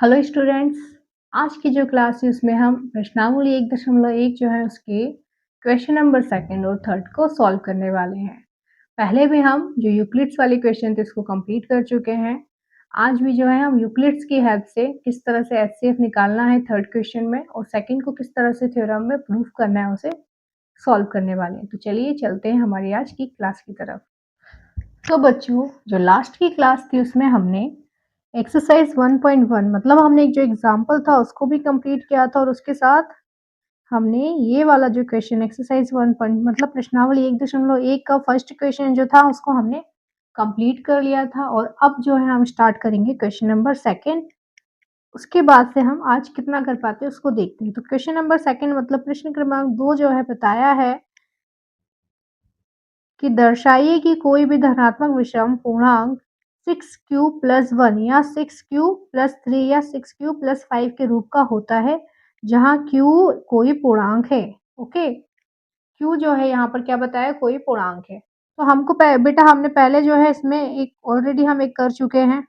Hello students. आज की जो क्लास है उसमें हम प्रश्नावली 1.1 जो है उसके क्वेश्चन नंबर सेकंड और थर्ड को सॉल्व करने वाले हैं। पहले भी हम जो यूक्लिड्स वाले क्वेश्चन थे उसको कंप्लीट कर चुके हैं। आज भी जो है हम यूक्लिड्स की हेल्प से किस तरह से एचसीएफ निकालना है थर्ड क्वेश्चन में और सेकंड को किस तरह से थ्योरम में प्रूफ करना है उसे सॉल्व करने वाले हैं। तो चलिए चलते हैं हमारी आज की क्लास की तरफ। तो बच्चों, जो लास्ट की क्लास थी उसमें हमने एक्सरसाइज 1.1 मतलब हमने एक जो एग्जाम्पल था उसको भी कंप्लीट किया था और उसके साथ हमने ये वाला जो क्वेश्चन एक्सरसाइज 1 मतलब प्रश्नावली 1.1 का फर्स्ट क्वेश्चन जो था उसको हमने कंप्लीट कर लिया था। और अब जो है हम स्टार्ट करेंगे क्वेश्चन नंबर सेकंड। उसके बाद से हम आज कितना कर पाते हैं उसको देखते हैं। तो क्वेश्चन नंबर सेकंड मतलब प्रश्न क्रमांक 2 जो है बताया है कि दर्शाइए कि कोई भी धनात्मक विषम पूर्णांक 6q+1 या 6q+3 या 6q+5 के रूप का होता है जहां q कोई पूर्णांक है। ओके, q जो है यहाँ पर क्या बताया, कोई पूर्णांक है। तो हमको बेटा हमने पहले जो है इसमें एक ऑलरेडी हम एक कर चुके हैं।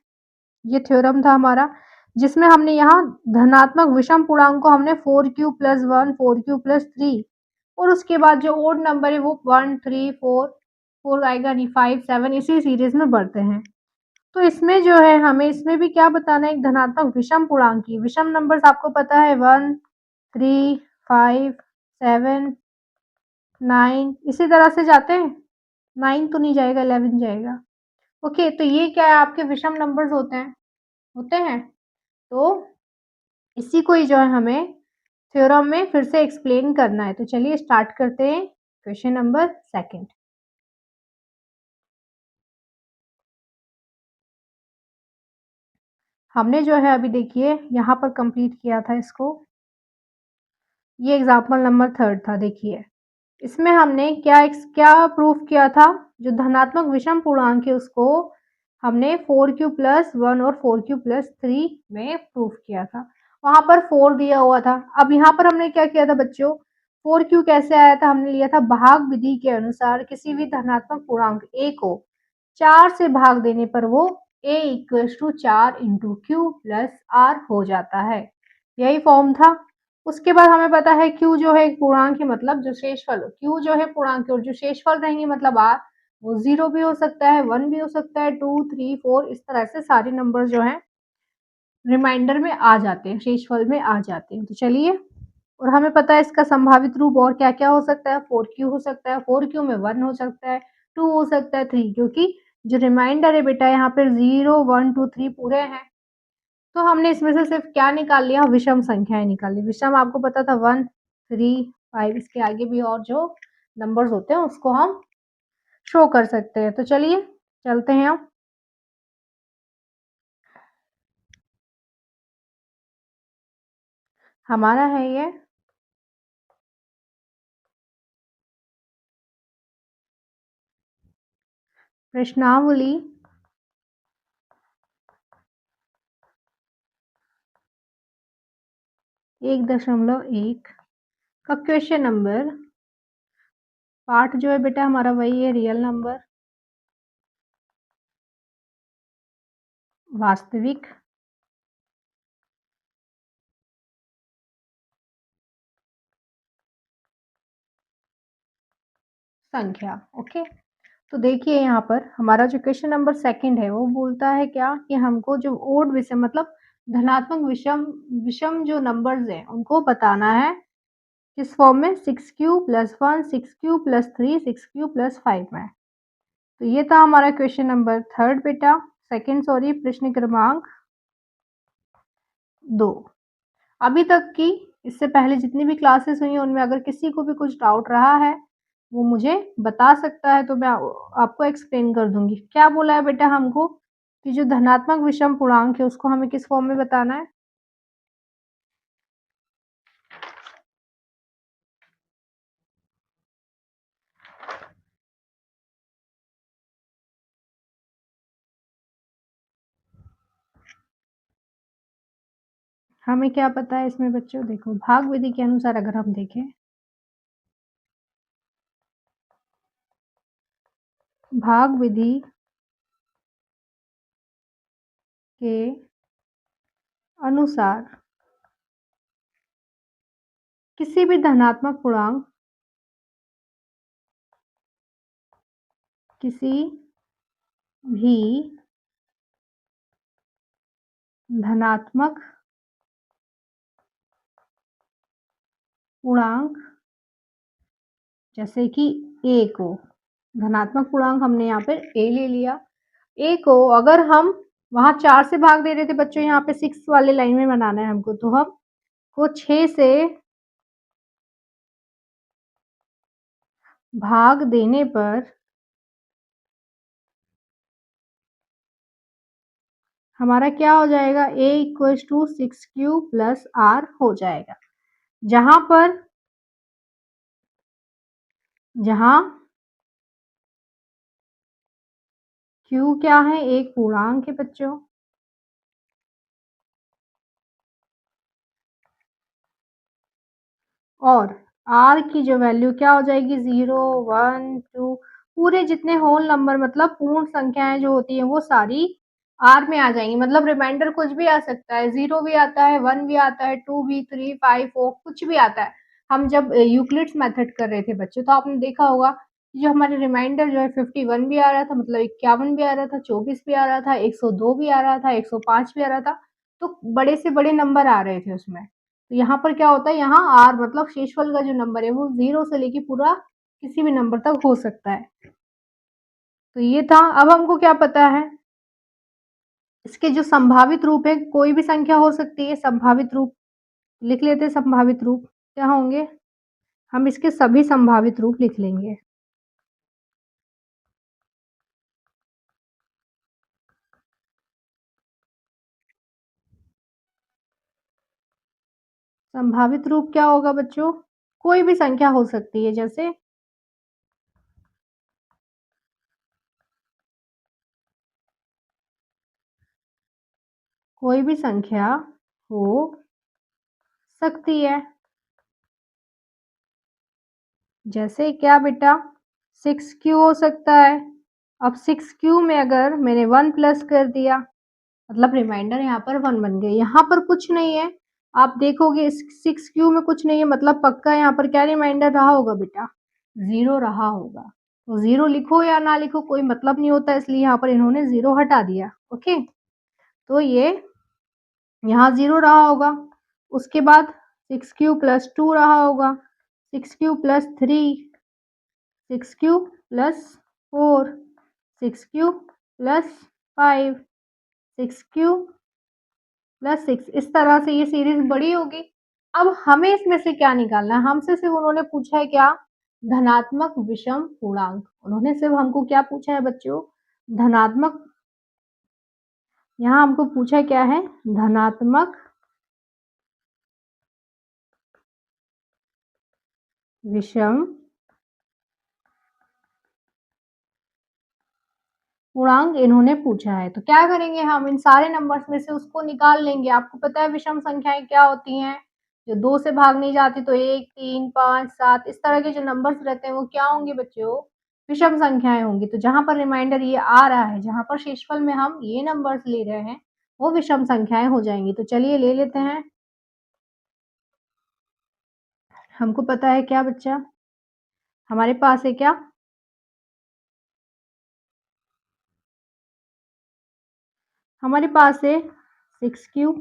ये थ्योरम था हमारा जिसमें हमने यहाँ धनात्मक विषम पूर्णांक को हमने 4q+1 4q+3 और उसके बाद जो ओड नंबर है वो 1 3 4 4 आएगा नहीं 5 7 इसी सीरीज में बढ़ते हैं। तो इसमें जो है हमें इसमें भी क्या बताना है, एक धनात्मक विषम पूर्णांक की विषम नंबर्स आपको पता है 1 3 5 7 9 इसी तरह से जाते हैं। 9 तो नहीं जाएगा, 11 जाएगा। ओके, तो ये क्या है, आपके विषम नंबर्स होते हैं। तो इसी को ही जो है हमें थ्योरम में फिर से एक्सप्लेन करना है। तो चलिए स्टार्ट करते हैं क्वेश्चन नंबर सेकंड। हमने जो है अभी देखिए यहाँ पर कंप्लीट किया था इसको। ये एग्जाम्पल नंबर थर्ड था। देखिए इसमें हमने क्या प्रूफ किया था, जो धनात्मक विषम पूर्णांक है उसको हमने 4q+1 और 4q+3 में प्रूफ किया था। वहां पर 4 दिया हुआ था। अब यहाँ पर हमने क्या किया था बच्चों, 4q कैसे आया था, हमने लिया था भाग विधि के अनुसार किसी भी धनात्मक पूर्णांक a को 4 से भाग देने पर वो a = 4 × q+r हो जाता है। यही फॉर्म था। उसके बाद हमें पता है q जो है एक पूर्णांक है, मतलब जो शेषफल q जो है पूर्णांक है और जो शेषफल रहेंगे मतलब r वो 0 भी हो सकता है, 1 भी हो सकता है, 2 3 4 इस तरह से सारे नंबर जो हैं रिमाइंडर में आ जाते हैं, शेषफल में आ जाते हैं। तो चलिए, और हमें पता है इसका संभावित रूप और क्या-क्या हो सकता है, 4q हो सकता है, 4q में 1 हो सकता है, 2 हो सकता है, 3 क्योंकि जो रिमाइंडर है बेटा यहाँ पे 0 1 2 3 पूरे हैं। तो हमने इसमें से सिर्फ क्या निकाल लिया, विषम संख्याएं निकाल ली। विषम आपको पता था 1 3 5, इसके आगे भी और जो नंबर्स होते हैं उसको हम शो कर सकते हैं। तो चलिए चलते हैं अब। हमारा है ये प्रश्नावली 1.1 का क्वेश्चन नंबर। पार्ट जो है बेटा हमारा वही है, रियल नंबर, वास्तविक संख्या। ओके, तो देखिए यहाँ पर हमारा जो क्वेश्चन नंबर सेकंड है वो बोलता है क्या कि हमको जो ओड विषम मतलब धनात्मक विषम विषम जो नंबर्स हैं उनको बताना है किस फॉर्म में, 6q+1 6q+3 6q+5 में। तो ये था हमारा क्वेश्चन नंबर थर्ड बेटा, सेकंड सॉरी, प्रश्न क्रमांक 2। अभी तक की इससे पहले जितनी भी क्लासेस हुई हैं उनमें अगर किसी को भी कुछ डाउट रहा है वो मुझे बता सकता है, तो मैं आपको एक्सप्लेन कर दूंगी। क्या बोला है बेटा हमको कि जो धनात्मक विषम पूर्णांक है उसको हमें किस फॉर्म में बताना है। हमें क्या पता है इसमें बच्चों, देखो भाग विधि के अनुसार अगर हम देखें, भाग विधि के अनुसार किसी भी धनात्मक पूर्णांक किसी भी धनात्मक पूर्णांक जैसे कि ए को, धनात्मक पूर्णांक हमने यहाँ पे ए ले लिया। ए को अगर हम वहाँ 4 से भाग दे रहे थे बच्चों, यहाँ पे 6 वाले लाइन में बनाना है हमको, तो हम को 6 से भाग देने पर हमारा क्या हो जाएगा, a equal to 6q plus R हो जाएगा। जहां q क्या है, एक पूर्णांक है बच्चों, और r की जो वैल्यू क्या हो जाएगी, 0 1 2, पूरे जितने होल नंबर मतलब पूर्ण संख्याएं जो होती हैं वो सारी r में आ जाएंगी। मतलब रिमाइंडर कुछ भी आ सकता है, 0 भी आता है, 1 भी आता है, 2 भी, 3 5 4 कुछ भी आता है। हम जब यूक्लिड्स मेथड कर रहे थे बच्चों, तो आपने देखा होगा जो हमारे रिमाइंडर जो है 51 भी आ रहा था, मतलब 51 भी आ रहा था, 24 भी आ रहा था, 102 भी आ रहा था, 105 भी आ रहा था, तो बड़े से बड़े नंबर आ रहे थे उसमें। तो यहाँ पर क्या होता है, यहाँ आर मतलब शेषफल का जो नंबर है वो 0 से लेके पूरा किसी भी नंबर तक हो सकता है। तो ये था। अब हमको क्या पता है, इसके जो संभावित रूप है, कोई भी संख्या हो सकती है, संभावित रूप लिख लेते हैं। संभावित रूप क्या होंगे, हम इसके सभी संभावित रूप लिख लेंगे। संभावित रूप क्या होगा बच्चों, कोई भी संख्या हो सकती है, जैसे कोई भी संख्या हो सकती है। जैसे क्या बेटा, 6q हो सकता है। अब 6q में अगर मैंने 1 प्लस कर दिया, मतलब रिमाइंडर यहाँ पर 1 बन गई, यहाँ पर कुछ नहीं है। आप देखोगे 6q में कुछ नहीं है, मतलब पक्का यहाँ पर क्या रिमाइंडर रहा होगा बेटा, 0 रहा होगा। तो 0 लिखो या ना लिखो कोई मतलब नहीं होता, इसलिए यहाँ पर इन्होंने 0 हटा दिया। ओके, तो ये यहाँ 0 रहा होगा। उसके बाद 6q प्लस 2 रहा होगा, 6q plus 3, 6q plus 4, 6q plus 5, 6q plus 6, इस तरह से ये सीरीज बड़ी होगी। अब हमें इसमें से क्या निकालना है, हमसे सिर्फ उन्होंने पूछा है क्या, धनात्मक विषम पूर्णांक। उन्होंने सिर्फ हमको क्या पूछा है बच्चों, धनात्मक, यहाँ हमको पूछा क्या है, धनात्मक विषम पूर्णांक इन्होंने पूछा है। तो क्या करेंगे, हम इन सारे नंबर्स में से उसको निकाल लेंगे। आपको पता है विषम संख्याएं क्या होती हैं, जो 2 से भाग नहीं जाती, तो 1 3 5 7 इस तरह के जो नंबर्स रहते हैं वो क्या होंगे बच्चों, विषम संख्याएं होंगी। तो जहां पर रिमाइंडर ये आ रहा है, जहां पर शेषफल में हम ये नंबर्स ले रहे हैं, वो विषम संख्याएं हो जाएंगी। तो चलिए ले लेते हैं। हमको पता है क्या बच्चा, हमारे पास है क्या, हमारे पास है 6q,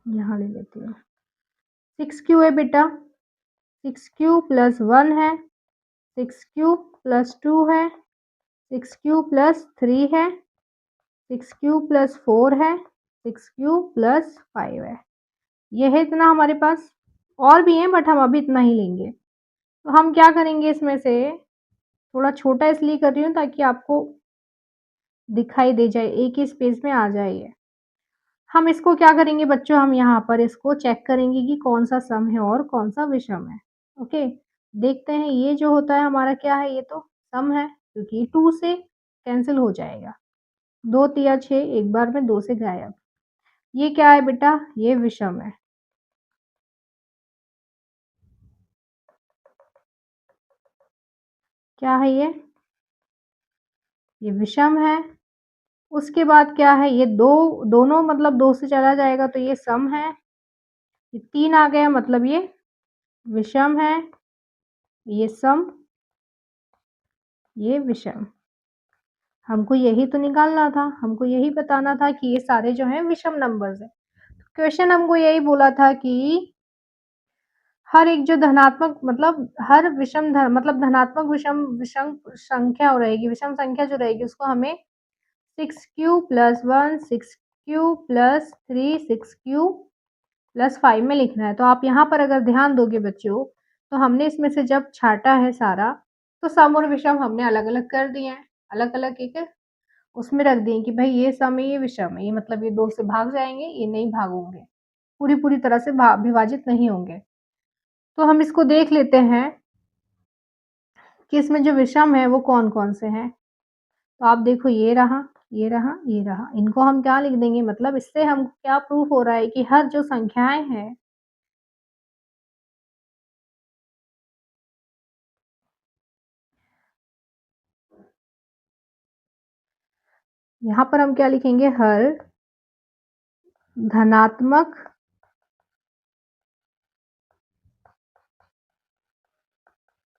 यहाँ ले लेती हूँ, 6q है बेटा, 6q प्लस 1 है, 6q प्लस 2 है, 6q प्लस 3 है, 6q प्लस 4 है, 6q प्लस 5 है। ये है इतना हमारे पास, और भी हैं बट हम अभी इतना ही लेंगे। तो हम क्या करेंगे, इसमें से थोड़ा छोटा इसलिए कर रही हूँ ताकि आपको दिखाई दे जाए, एक ही स्पेस में आ जाए ये। हम इसको क्या करेंगे बच्चों, हम यहाँ पर इसको चेक करेंगे कि कौन सा सम है और कौन सा विषम है। ओके, देखते हैं ये जो होता है हमारा क्या है, ये तो सम है क्योंकि 2 से कैंसिल हो जाएगा, 2 तिया 6, एक बार में 2 से गायब। ये क्या है बेटा, ये विषम है। क्या है ये विषम है। उसके बाद क्या है, ये दोनों मतलब 2 से चला जाएगा तो ये सम है, ये 3 आ गया मतलब ये विषम है, ये सम, ये विषम। हमको यही तो निकालना था, हमको यही बताना था कि ये सारे जो हैं विषम नंबर्स हैं। क्वेश्चन हमको यही बोला था कि हर एक जो धनात्मक मतलब हर मतलब धनात्मक विषम विषम संख्या रहेगी, विषम संख्या जो रहेगी उसको हमें 6q + 1, 6q + 3, 6q + 5 में लिखना है। तो आप यहाँ पर अगर ध्यान दोगे बच्चों, तो हमने इसमें से जब छाँटा है सारा, तो सम और विषम हमने अलग-अलग कर दिए हैं। अलग-अलग एक उसमें रख दिए कि भाई ये सम है, ये विषम है, ये मतलब ये 2 से भाग जाएँगे, ये नहीं भागेंगे, पूरी-पूरी तरह से विभाजित नहीं होंगे। तो हम इसको देख लेते हैं कि इसमें जो विषम है वो कौन-कौन से हैं। तो आप देखो ये रहा, ये रहा, ये रहा। इनको हम क्या लिख देंगे, मतलब इससे हम क्या प्रूफ हो रहा है कि हर जो संख्याएँ हैं यहाँ पर हम क्या लिखेंगे, हर धनात्मक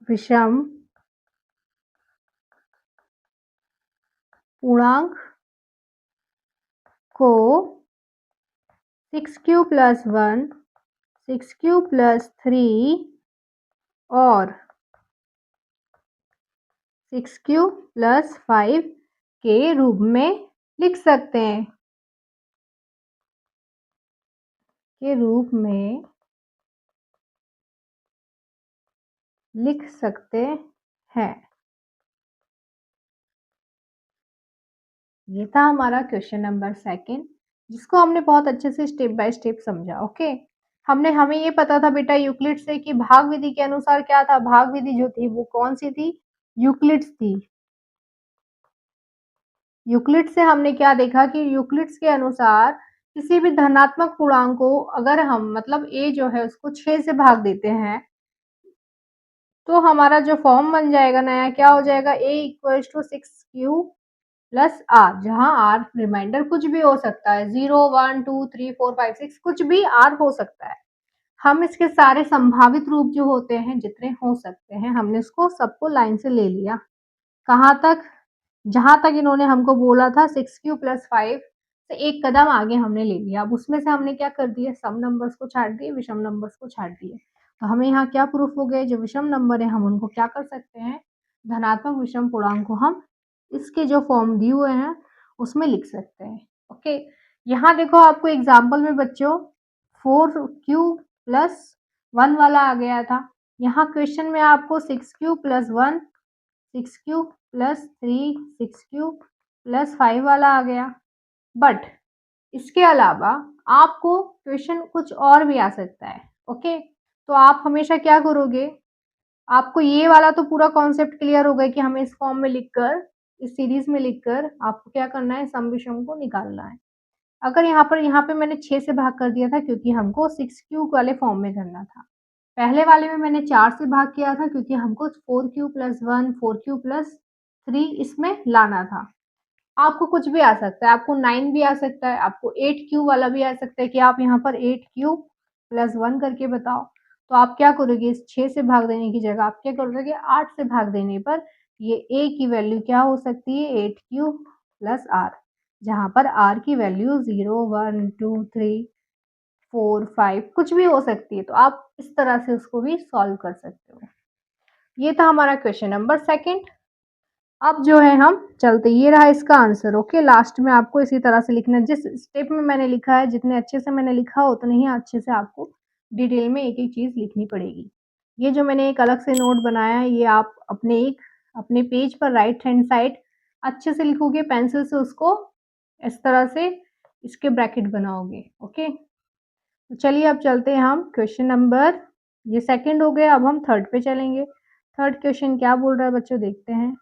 विषम पूर्णांक को 6q + 1, 6q + 3 और 6q + 5 के रूप में लिख सकते हैं, के रूप में लिख सकते हैं। ये था हमारा क्वेश्चन नंबर 2 जिसको हमने बहुत अच्छे से स्टेप बाय स्टेप समझा। ओके, हमें ये पता था बेटा यूक्लिड से कि भाग विधि के अनुसार क्या था, भाग विधि जो थी वो कौन सी थी, यूक्लिड्स थी। यूक्लिड से हमने क्या देखा कि यूक्लिड्स के अनुसार किसी भी धनात्मक पूर्णांक को अगर हम मतलब a जो है उसको 6 से भाग देते हैं तो हमारा जो फॉर्म बन जाएगा नया, क्या हो जाएगा, a = 6q + r, जहाँ r रिमाइंडर कुछ भी हो सकता है, 0, 1, 2, 3, 4, 5, 6 कुछ भी r हो सकता है। हम इसके सारे संभावित रूप जो होते हैं जितने हो सकते हैं हमने इसको सबको लाइन से ले लिया। कहाँ तक, जहाँ तक इन्होंने हमको बोला था 6q + 5 से एक कदम आगे हमने ले लिया। अब उसमें से हमने क्या कर दिया, सम नंबर्स को छाँट दिए, विषम नंबर्स को छाँट दिए। तो हमें यहाँ क्या प्रूफ हो गए, जो विषम नंबर है हम उनको क्या कर सकते हैं, धनात्मक विषम पूर्णांक को हम इसके जो फॉर्म दिए हुए हैं उसमें लिख सकते हैं। ओके, यहाँ देखो आपको एग्जाम्पल में बच्चों 4q + 1 वाला आ गया था। यहाँ क्वेश्चन में आपको 6q + 1, 6q + 3, 6q + 5 वाला आ गया। बट इसके अलावा आपको क्वेश्चन कुछ और भी आ सकता है। ओके, तो आप हमेशा क्या करोगे, आपको ये वाला तो पूरा कॉन्सेप्ट क्लियर हो गया कि हमें इस फॉर्म में लिखकर, इस सीरीज में लिखकर आपको क्या करना है, सम विषम को निकालना है। अगर यहाँ पे मैंने 6 से भाग कर दिया था क्योंकि हमको 6q वाले फॉर्म में करना था। पहले वाले में मैंने 4 से भाग किया था क्योंकि हमको 4q + 1, 4q + 3 इसमें लाना था। आपको कुछ भी आ सकता है, आपको 9 भी आ सकता है, आपको 8q वाला भी आ सकता है कि आप यहाँ पर 8q + 1 करके बताओ। तो आप क्या करोगे, इस 6 से भाग देने की जगह आप क्या करोगे, 8 से भाग देने पर ये a की वैल्यू क्या हो सकती है, 8q + r, जहाँ पर r की वैल्यू 0, 1, 2, 3, 4, 5 कुछ भी हो सकती है। तो आप इस तरह से उसको भी सॉल्व कर सकते हो। ये था हमारा क्वेश्चन नंबर 2। अब जो है हम चलते, ये रहा इसका आंसर। ओके, लास्ट में आपको इसी तरह से लिखना है, जिस स्टेप में मैंने लिखा है, जितने अच्छे से मैंने लिखा उतने ही अच्छे से आपको डिटेल में एक-एक चीज़ लिखनी पड़ेगी। ये जो मैंने एक अलग से नोट बनाया है, ये आप अपने पेज पर राइट हैंड साइड अच्छे से लिखोगे पेंसिल से, उसको इस तरह से इसके ब्रैकेट बनाओगे। ओके, तो चलिए अब चलते हैं हम क्वेश्चन नंबर, ये 2 हो गया, अब हम 3 पे चलेंगे। 3 क्वेश्चन क्या बोल रहा है बच्चों, देखते हैं।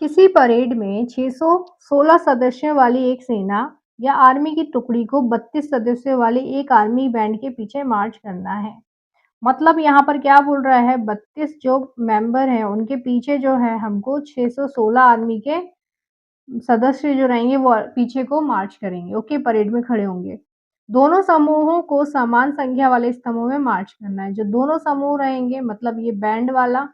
किसी परेड में 616 सदस्यों वाली एक सेना या आर्मी की टुकड़ी को 32 सदस्यों वाले एक आर्मी बैंड के पीछे मार्च करना है। मतलब यहाँ पर क्या बोल रहा है, 32 जो मेंबर हैं उनके पीछे जो है हमको 616 आर्मी के सदस्य जो रहेंगे वो पीछे को मार्च करेंगे। ओके, परेड में खड़े होंगे। दोनों समूहों को समान संख्या वाले स्तंभों में मार्च करना है। जो दोनों समूह रहेंगे मतलब ये बैंड वाला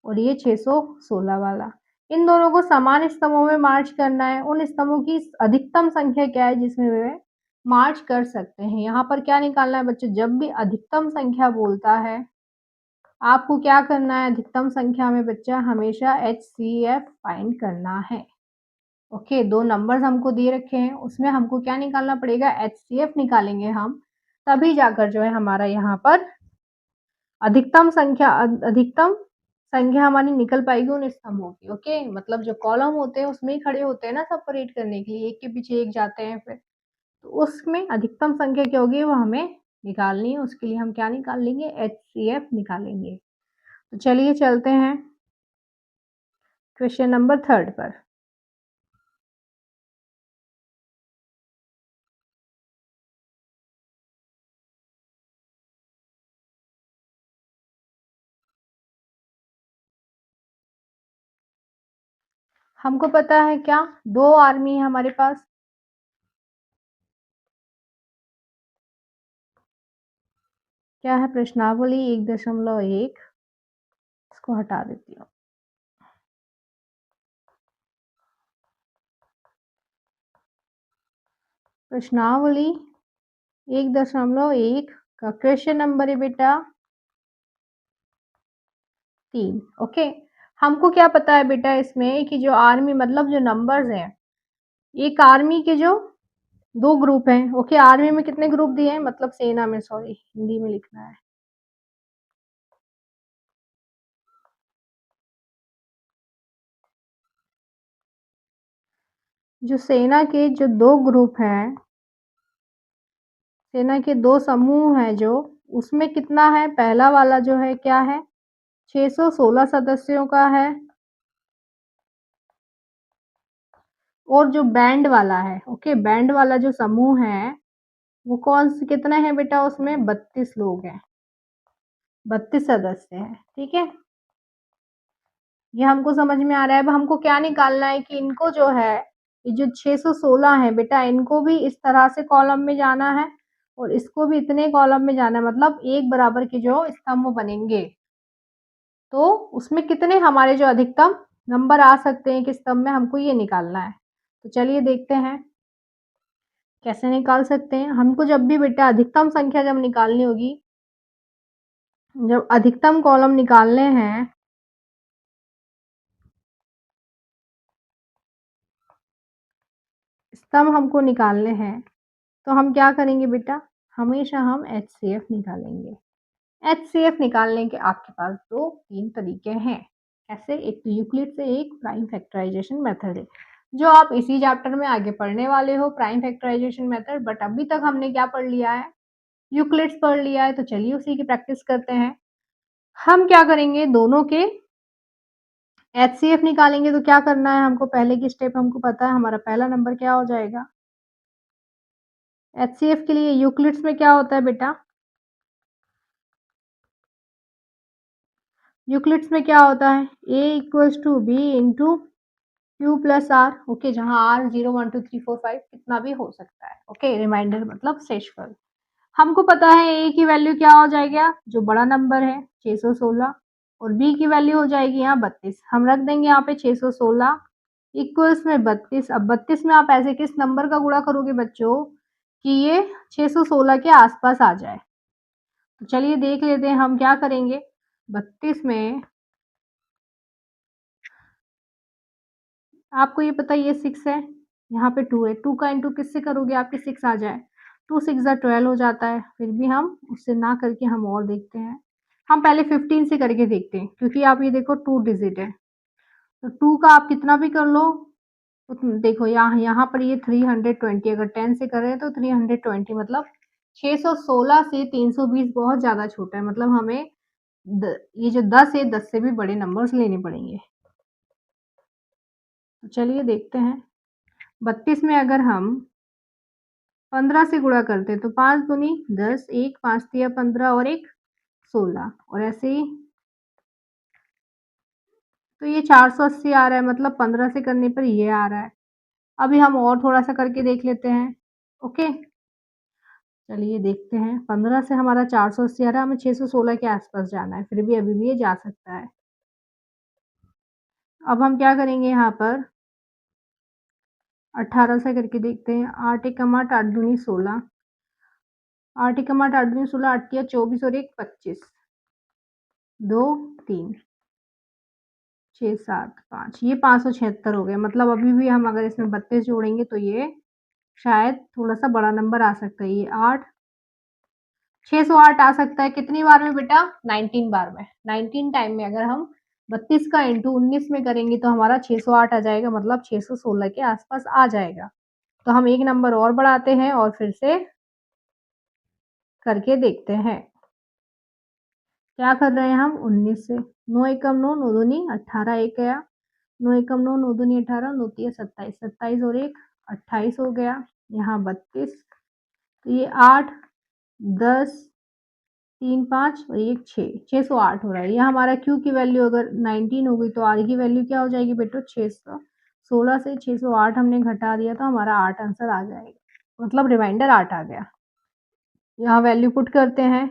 और ये 616 वाला, इन दोनों को समान स्तंभों में मार्च करना है। उन स्तंभों की अधिकतम संख्या क्या है जिसमें वे मार्च कर सकते हैं। यहाँ पर क्या निकालना है बच्चों, जब भी अधिकतम संख्या बोलता है आपको क्या करना है, अधिकतम संख्या में बच्चा हमेशा HCF फाइंड करना है। ओके, 2 नंबर्स हमको दे रखे हैं, उसमें हमको क्या निकालना पड़ेगा, HCF निकालेंगे हम, तभी जाकर जो है हमारा यहाँ पर अधिकतम संख्या हमारी निकल पाएगी उन स्तंभों की। ओके, मतलब जो कॉलम होते हैं उसमें ही खड़े होते हैं ना सब परेड करने के लिए, एक के पीछे एक जाते हैं फिर, तो उसमें अधिकतम संख्या क्या होगी वो हमें निकालनी है। उसके लिए हम क्या निकाल लेंगे, HCF निकालेंगे। तो चलिए चलते हैं क्वेश्चन नंबर 3 पर। हमको पता है क्या, 2 आर्मी है हमारे पास। क्या है, प्रश्नावली 1.1, इसको हटा देती हूँ। प्रश्नावली 1.1 का क्वेश्चन नंबर है बेटा 3। ओके, हमको क्या पता है बेटा इसमें कि जो आर्मी मतलब जो नंबर्स हैं, एक आर्मी के जो 2 ग्रुप हैं। ओके, आर्मी में कितने ग्रुप दिए हैं, मतलब सेना में, सॉरी हिंदी में लिखना है। जो सेना के जो 2 ग्रुप हैं, सेना के 2 समूह हैं जो, उसमें कितना है, पहला वाला जो है क्या है, 616 सदस्यों का है। और जो बैंड वाला है, ओके, बैंड वाला जो समूह है वो कौन से कितने हैं बेटा, उसमें 32 लोग हैं, 32 सदस्य हैं। ठीक है, ये हमको समझ में आ रहा है। अब हमको क्या निकालना है कि इनको जो है, ये जो 616 है बेटा, इनको भी इस तरह से कॉलम में जाना है और इसको भी इतने कॉलम में जाना है, मतलब एक बराबर के जो स्तंभ बनेंगे। तो उसमें कितने हमारे जो अधिकतम नंबर आ सकते हैं कि स्तंभ में, हमको ये निकालना है। तो चलिए देखते हैं कैसे निकाल सकते हैं। हमको जब भी बेटा अधिकतम संख्या जब निकालनी होगी, जब अधिकतम कॉलम निकालने हैं, स्तंभ हमको निकालने हैं, तो हम क्या करेंगे बेटा, हमेशा हम HCF निकालेंगे। HCF निकालने के आपके पास 2-3 तरीके हैं। कैसे, एक तो यूक्लिड से, एक प्राइम फैक्टराइजेशन मेथड है, जो आप इसी चैप्टर में आगे पढ़ने वाले हो, प्राइम फैक्टराइजेशन मेथड। बट अभी तक हमने क्या पढ़ लिया है, यूक्लिड्स पढ़ लिया है, तो चलिए उसी की प्रैक्टिस करते हैं। हम क्या करेंगे, दोनों के HCF निकालेंगे। तो क्या करना है हमको, पहले की स्टेप हमको पता है, हमारा पहला नंबर क्या हो जाएगा, HCF के लिए यूक्लिड्स में क्या होता है बेटा, यूक्लिड्स में क्या होता है, A equals to B into Q plus R. Okay, जहाँ आर 0 1 2 3 4 5 कितना भी हो सकता है। ओके, रिमाइंडर मतलब शेषफल। हमको पता है ए की वैल्यू क्या हो जाएगा, जो बड़ा नंबर है 616, और बी की वैल्यू हो जाएगी यहाँ 32। हम रख देंगे यहाँ पे 616 इक्वल्स में 32। अब 32 में आप ऐसे किस नंबर का गुणा करोगे बच्चों कि ये 616 के आसपास आ जाए। तो चलिए देख लेते हैं हम क्या करेंगे। 32 में आपको ये पता है ये 6 है, यहाँ पे 2 है, 2 का इंटू किससे करोगे आपके 6 आ जाए, 2 6 जा 12 हो जाता है। फिर भी हम उससे ना करके हम और देखते हैं, हम पहले 15 से करके देखते हैं, क्योंकि आप ये देखो 2 डिजिट है, तो 2 का आप कितना भी कर लो। देखो यहाँ यहाँ पर ये 320, अगर 10 से कर रहे हैं तो 320, मतलब 616 से 320 बहुत ज़्यादा छोटा है, मतलब हमें ये जो 10 है 10 से भी बड़े नंबर्स लेने पड़ेंगे। तो चलिए देखते हैं, 32 में अगर हम 15 से गुणा करते हैं तो 5 दूनी 10, 1 5 तिया 15 और 1 16 और ऐसे ही तो ये 480 आ रहा है, मतलब 15 से करने पर ये आ रहा है। अभी हम और थोड़ा-सा करके देख लेते हैं। ओके, चलिए देखते हैं। 15 से हमारा 480 आ रहा है, हमें 616 के आस-पास जाना है, फिर भी अभी भी ये जा सकता है। अब हम क्या करेंगे यहाँ पर 18 से करके देखते हैं। 8 एकम 8, 8 दूनी 16, 8 एकम 8, 8 दूनी 16, 8 तिया 24 और 1 25, 2 3 6 7 5, ये 576 हो गए। मतलब अभी भी हम अगर इसमें 32 जोड़ेंगे तो ये शायद थोड़ा-सा बड़ा नंबर आ सकता है। ये 8 608 आ सकता है। कितनी बार में बेटा? 19 बार में। 19 टाइम में अगर हम 32 का इंटू 19 में करेंगे तो हमारा 608 आ जाएगा, मतलब 616 के आसपास आ जाएगा। तो हम एक नंबर और बढ़ाते हैं और फिर से करके देखते हैं। क्या कर रहे हैं हम? 19 से 9 एकम 9, 9 दूनी 18, एक गया। 9 एकम 9, 9 दूनी 18, 9 तिया 27, 27 और 1 28 हो गया। यहाँ 32, तो ये 8 10 3 5 और 1 6, 608 हो रहा है। ये हमारा Q की वैल्यू अगर 19 हो गई तो R की वैल्यू क्या हो जाएगी बेटो? 616 से 608 हमने घटा दिया तो हमारा 8 आंसर आ जाएगा, मतलब रिमाइंडर 8 आ गया। यहाँ वैल्यू पुट करते हैं।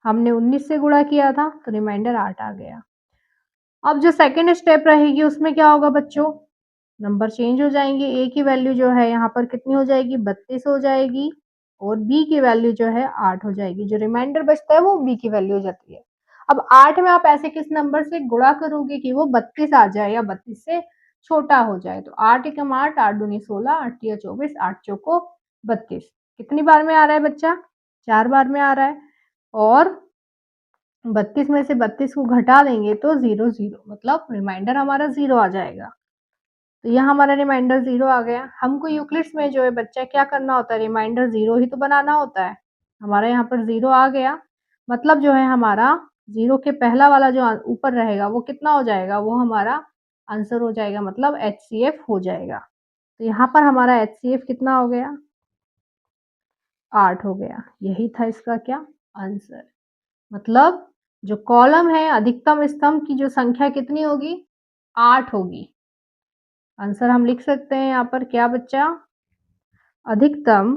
हमने 19 से गुणा किया था तो रिमाइंडर 8 आ गया। अब जो सेकंड स्टेप रहेगी उसमें क्या होगा बच्चों? नंबर चेंज हो जाएंगे। A की वैल्यू जो है यहाँ पर कितनी हो जाएगी? 32 हो जाएगी और B की वैल्यू जो है 8 हो जाएगी। जो रिमाइंडर बचता है वो B की वैल्यू हो जाती है। अब 8 में आप ऐसे किस नंबर से गुणा करोगे कि वो 32 आ जाए या 32 से छोटा हो जाए? तो 8 एकम 8, 8 दूनी 16, 8 तिया 24, 8 चौको 32। कितनी बार में आ रहा है बच्चा? 4 बार में आ रहा है। और 32 में से 32 को घटा देंगे तो 0 0, मतलब रिमाइंडर हमारा 0 आ जाएगा। तो यहाँ हमारा रिमाइंडर 0 आ गया। हमको यूक्लिड्स में जो है बच्चा क्या करना होता है? रिमाइंडर 0 ही तो बनाना होता है। हमारा यहाँ पर 0 आ गया, मतलब जो है हमारा 0 के पहला वाला जो ऊपर रहेगा वो कितना हो जाएगा? वो हमारा आंसर हो जाएगा, मतलब HCF हो जाएगा। तो यहाँ पर हमारा HCF कितना हो गया? 8 हो गया। यही था इसका क्या? आंसर। मतलब जो कॉलम है अधिकतम स्तंभ की जो संख्या कितनी होगी? 8 होगी। आंसर हम लिख सकते हैं यहाँ पर क्या बच्चा? अधिकतम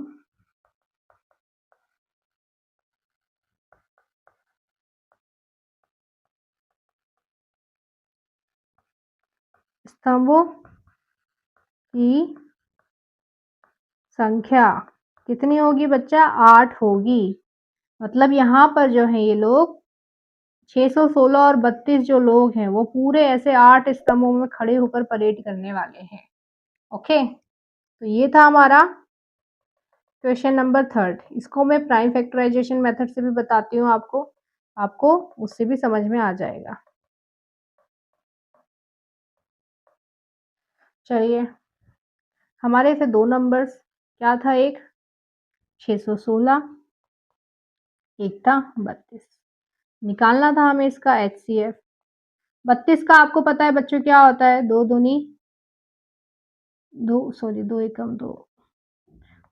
स्तंभों की संख्या कितनी होगी बच्चा? 8 होगी। मतलब यहाँ पर जो है ये लोग 616 और 32 जो लोग हैं वो पूरे ऐसे 8 स्तंभों में खड़े होकर परेड करने वाले हैं। ओके, तो ये था हमारा क्वेश्चन नंबर 3। इसको मैं प्राइम फैक्टराइजेशन मेथड से भी बताती हूँ आपको, आपको उससे भी समझ में आ जाएगा। चलिए, हमारे थे 2 नंबर्स, क्या था? एक 616, एक था 32। निकालना था हमें इसका HCF। 32 का आपको पता है बच्चों क्या होता है? 2 दूनी 2, सॉरी 2 एकम 2,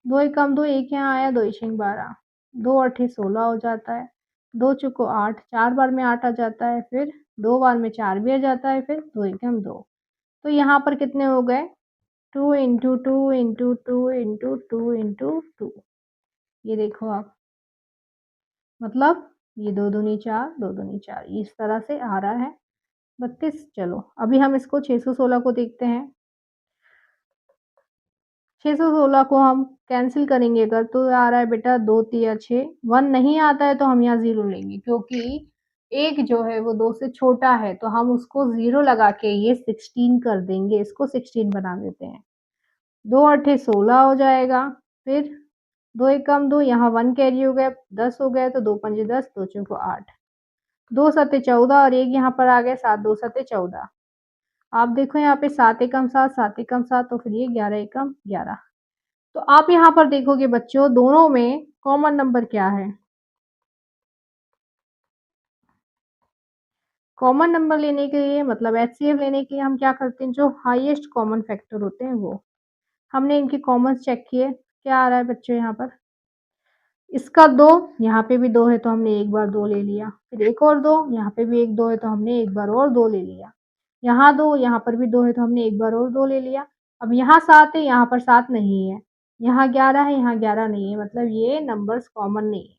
2 एकम 2, एक यहाँ आया, 2 छीक 12, 2 अट्ठे 16 हो जाता है, 2 चौको 8, 4 बार में 8 आ जाता है, फिर 2 बार में 4 भी आ जाता है, फिर 2 एकम 2। तो यहाँ पर कितने हो गए? 2 इंटू 2 इंटू 2 इंटू 2 इंटू 2। ये देखो आप, मतलब ये 2 दूनी 4, 2 दूनी 4, इस तरह से आ रहा है 32। चलो अभी हम इसको 616 को देखते हैं। 616 को हम कैंसिल करेंगे अगर तो आ रहा है बेटा 2 तिया 6, 1 नहीं आता है तो हम यहाँ 0 लेंगे, क्योंकि एक जो है वो 2 से छोटा है तो हम उसको 0 लगा के ये 16 कर देंगे, इसको 16 बना देते हैं। 2 अट्ठे 16 हो जाएगा, फिर 2 एकम 2, यहाँ 1 कैरी हो गया, 10 हो गया, तो 2 पंजे 10, 2 चौको 8, 2 सत्ते 14 और 1 यहाँ पर आ गया 7, 2 सत्ते 14। आप देखो यहाँ पे 7 एकम 7, 7 एकम 7, तो फिर ये 11 एकम 11। तो आप यहाँ पर देखोगे बच्चों दोनों में कॉमन नंबर क्या है? कॉमन नंबर लेने के लिए, मतलब HCF लेने के लिए हम क्या करते हैं? जो हाईएस्ट कॉमन फैक्टर होते हैं वो। हमने इनके कॉमन्स चेक किए, क्या आ रहा है बच्चों यहाँ पर? इसका 2, यहाँ पे भी 2 है तो हमने एक बार 2 ले लिया, फिर एक और 2, यहाँ पे भी एक 2 है तो हमने एक बार और 2 ले लिया। यहाँ 2, यहाँ पर भी 2 है तो हमने एक बार और 2 ले लिया। अब यहाँ 7 है, यहाँ पर 7 नहीं है। यहाँ 11 है, यहाँ 11 नहीं है, मतलब ये नंबर्स कॉमन नहीं है।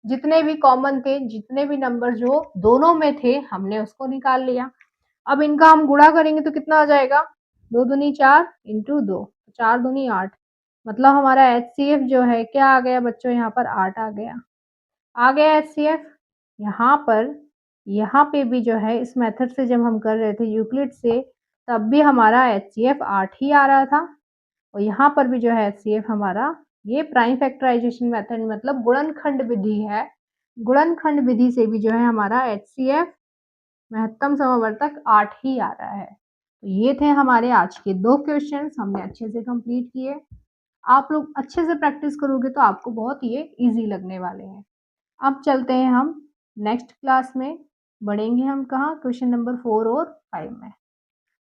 जितने भी कॉमन थे, जितने भी नंबर जो दोनों में थे, हमने उसको निकाल लिया। अब इनका हम गुणा करेंगे तो कितना आ जाएगा? 2 दूनी 4 इंटू 2, 4 दूनी 8, मतलब हमारा एचसीएफ जो है क्या आ गया बच्चों? यहाँ पर 8 आ गया। आ गया एचसीएफ। यहाँ पर, यहाँ पे भी जो है इस मेथड से जब हम कर रहे थे यूक्लिड से, तब भी हमारा एचसीएफ 8 ही आ रहा था, और यहाँ पर भी जो है एचसीएफ हमारा, ये प्राइम फैक्टराइजेशन मेथड मतलब गुणनखंड विधि है। गुणनखंड विधि से भी जो है हमारा एचसीएफ महत्तम समवर्तक 8 ही आ रहा है। तो ये थे हमारे आज के 2 क्वेश्चंस, हमने अच्छे से कंप्लीट किए। आप लोग अच्छे से प्रैक्टिस करोगे तो आपको बहुत ये ईज़ी लगने वाले हैं। अब चलते हैं हम नेक्स्ट क्लास में, बढ़ेंगे हम कहाँ? क्वेश्चन नंबर 4 और 5 में।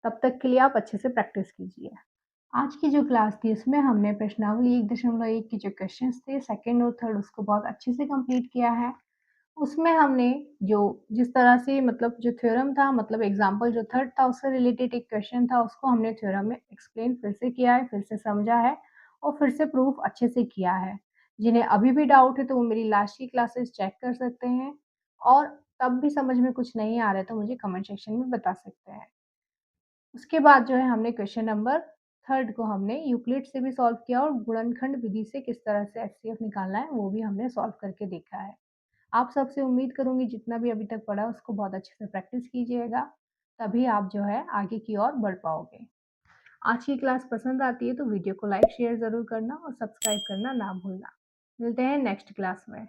तब तक के लिए आप अच्छे से प्रैक्टिस कीजिए। आज की जो क्लास थी उसमें हमने प्रश्नावली 1.1 के जो क्वेश्चंस थे सेकंड और थर्ड, उसको बहुत अच्छे से कंप्लीट किया है। उसमें हमने जो जिस तरह से मतलब जो थ्योरम था, मतलब एग्जाम्पल जो थर्ड था उससे रिलेटेड एक क्वेश्चन था, उसको हमने थ्योरम में एक्सप्लेन फिर से किया है, फिर से समझा है और फिर से प्रूफ अच्छे से किया है। जिन्हें अभी भी डाउट है तो वो मेरी लास्ट की क्लासेस चेक कर सकते हैं, और तब भी समझ में कुछ नहीं आ रहा है तो मुझे कमेंट सेक्शन में बता सकते हैं। उसके बाद जो है हमने क्वेश्चन नंबर थर्ड को हमने यूक्लिड से भी सॉल्व किया, और गुणनखंड विधि से किस तरह से एचसीएफ निकालना है वो भी हमने सॉल्व करके देखा है। आप सबसे उम्मीद करूँगी जितना भी अभी तक पढ़ा उसको बहुत अच्छे से प्रैक्टिस कीजिएगा, तभी आप जो है आगे की ओर बढ़ पाओगे। आज की क्लास पसंद आती है तो वीडियो को लाइक शेयर ज़रूर करना और सब्सक्राइब करना ना भूलना। मिलते हैं नेक्स्ट क्लास में।